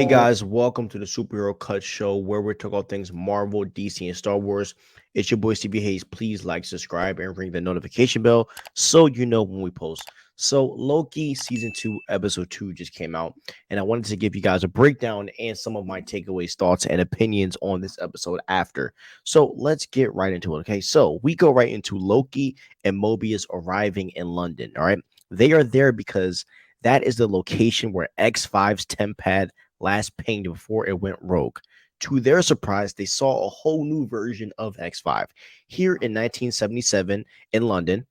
Hey guys, welcome to the Superhero Cut Show where we talk about things Marvel, DC, and Star Wars. It's your boy CB Hayes. Please like, subscribe, and ring the notification bell so you know when we post. So, Loki season 2, episode 2 just came out, and I wanted to give you guys a breakdown and some of my takeaways, thoughts, and opinions on this episode after. So, let's get right into it. Okay, so we go right into Loki and Mobius arriving in London. All right, they are there because that is the location where X5's tempad last pinged before it went rogue. To their surprise, they saw a whole new version of X5. Here in 1977 in London,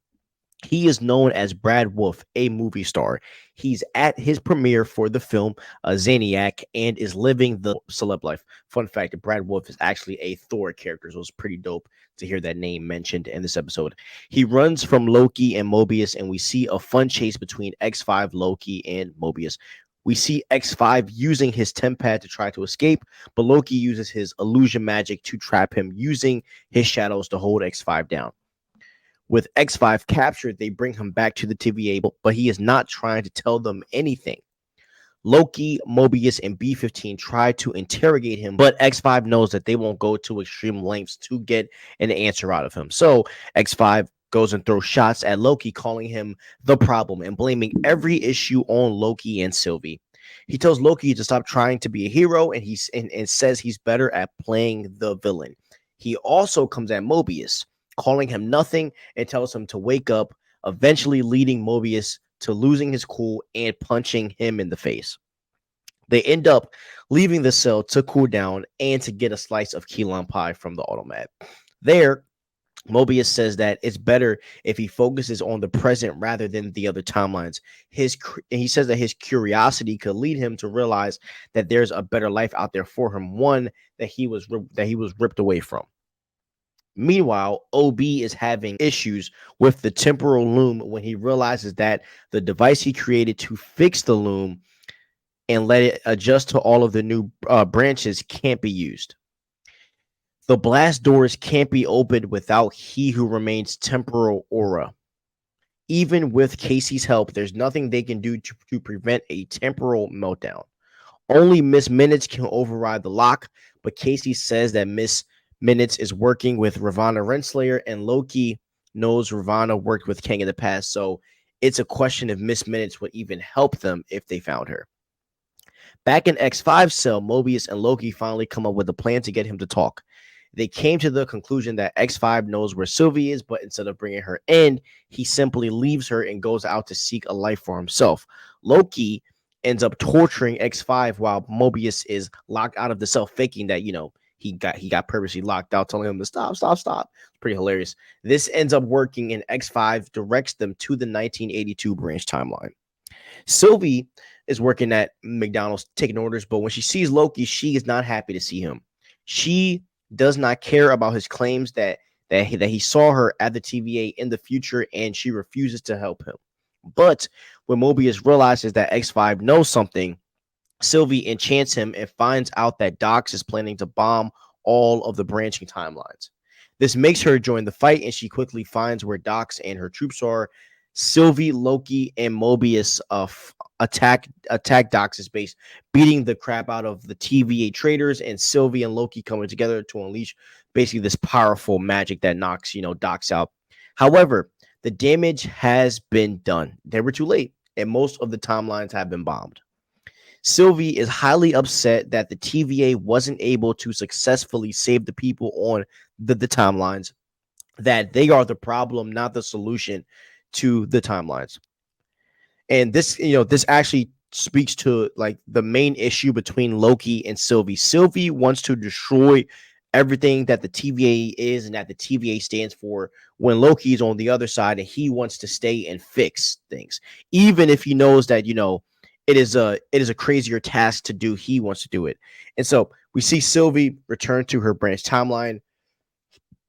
he is known as Brad Wolf, a movie star. He's at his premiere for the film Zaniac and is living the celeb life. Fun fact, Brad Wolf is actually a Thor character, so it's pretty dope to hear that name mentioned in this episode. He runs from Loki and Mobius, and we see a fun chase between X5, Loki, and Mobius. We see X5 using his tempad to try to escape, but Loki uses his illusion magic to trap him using his shadows to hold X5 down. With X5 captured, they bring him back to the TVA, but he is not trying to tell them anything. Loki, Mobius, and B-15 try to interrogate him, but X5 knows that they won't go to extreme lengths to get an answer out of him. So X5 goes and throws shots at Loki, calling him the problem and blaming every issue on Loki and Sylvie. He tells Loki to stop trying to be a hero and says he's better at playing the villain. He also comes at Mobius, calling him nothing and tells him to wake up, eventually leading Mobius to losing his cool and punching him in the face. They end up leaving the cell to cool down and to get a slice of key lime pie from the automat. There, Mobius says that it's better if he focuses on the present rather than the other timelines. He says that his curiosity could lead him to realize that there's a better life out there for him, one that he was ripped away from. Meanwhile, OB is having issues with the temporal loom when he realizes that the device he created to fix the loom and let it adjust to all of the new branches can't be used. The blast doors can't be opened without he who remains temporal aura. Even with Casey's help, there's nothing they can do to prevent a temporal meltdown. Only Miss Minutes can override the lock, but Casey says that Miss Minutes is working with Ravonna Renslayer, and Loki knows Ravonna worked with Kang in the past, so it's a question if Miss Minutes would even help them if they found her. Back in X5's cell, Mobius and Loki finally come up with a plan to get him to talk. They came to the conclusion that X5 knows where Sylvie is, but instead of bringing her in, he simply leaves her and goes out to seek a life for himself. Loki ends up torturing X5 while Mobius is locked out of the cell, faking that, he got purposely locked out, telling him to stop. It's pretty hilarious. This ends up working, and X5 directs them to the 1982 branch timeline. Sylvie is working at McDonald's taking orders, but when she sees Loki, she is not happy to see him. She does not care about his claims that he saw her at the TVA in the future, and she refuses to help him. But when Mobius realizes that X5 knows something, Sylvie enchants him and finds out that Dox is planning to bomb all of the branching timelines. This makes her join the fight, and she quickly finds where Dox and her troops are. Sylvie, Loki, and Mobius attack Dox's base, beating the crap out of the TVA traders, and Sylvie and Loki coming together to unleash basically this powerful magic that knocks, Dox out. However, the damage has been done. They were too late, and most of the timelines have been bombed. Sylvie is highly upset that the TVA wasn't able to successfully save the people on the timelines, that they are the problem, not the solution to the timelines. And this actually speaks to like the main issue between Loki and Sylvie. Sylvie wants to destroy everything that the TVA is and that the TVA stands for, when Loki is on the other side and he wants to stay and fix things. Even if he knows that, it is a crazier task to do, he wants to do it. And so we see Sylvie return to her branch timeline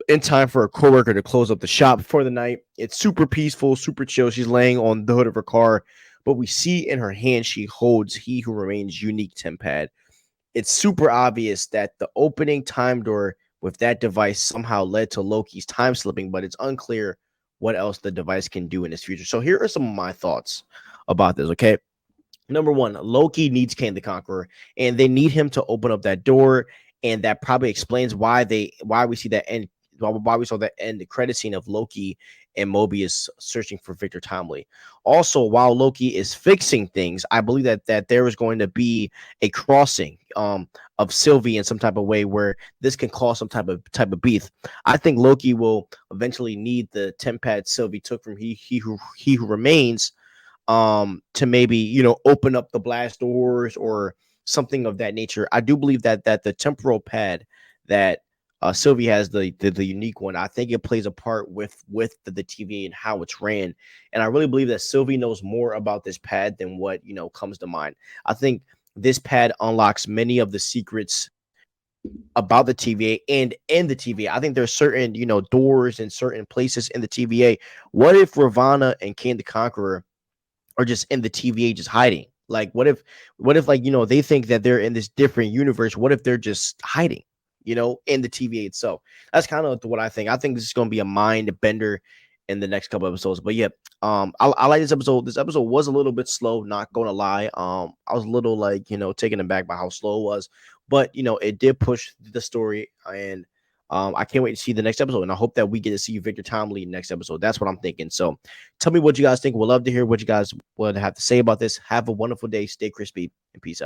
in time for a coworker to close up the shop for the night. It's super peaceful, super chill. She's laying on the hood of her car, but we see in her hand she holds He Who Remains unique tempad. It's super obvious that the opening time door with that device somehow led to Loki's time slipping, but it's unclear what else the device can do in his future. So here are some of my thoughts about this, okay? Number one, Loki needs Kang the Conqueror, and they need him to open up that door, and that probably explains why we see that end, why we saw that end the credit scene of Loki and Mobius searching for Victor Timely. Also, while Loki is fixing things, I believe that there is going to be a crossing of Sylvie in some type of way where this can cause some type of beef. I think Loki will eventually need the tempad Sylvie took from he who remains to maybe open up the blast doors or something of that nature. I do believe that the temporal pad that Sylvie has, the unique one, I think it plays a part with the TVA and how it's ran. And I really believe that Sylvie knows more about this pad than what comes to mind. I think this pad unlocks many of the secrets about the TVA and in the TVA. I think there's certain doors and certain places in the TVA. What if Ravana and Kane the Conqueror are just in the TVA just hiding? Like what if like they think that they're in this different universe? What if they're just hiding, in the TVA itself? That's kind of what I think. I think this is going to be a mind bender in the next couple episodes. But yeah, I like this episode. This episode was a little bit slow, not gonna lie. I was a little like taken aback by how slow it was, but it did push the story, and I can't wait to see the next episode, and I hope that we get to see Victor Tomley next episode. That's what I'm thinking. So tell me what you guys think. We'll love to hear what you guys would have to say about this. Have a wonderful day. Stay crispy and peace out.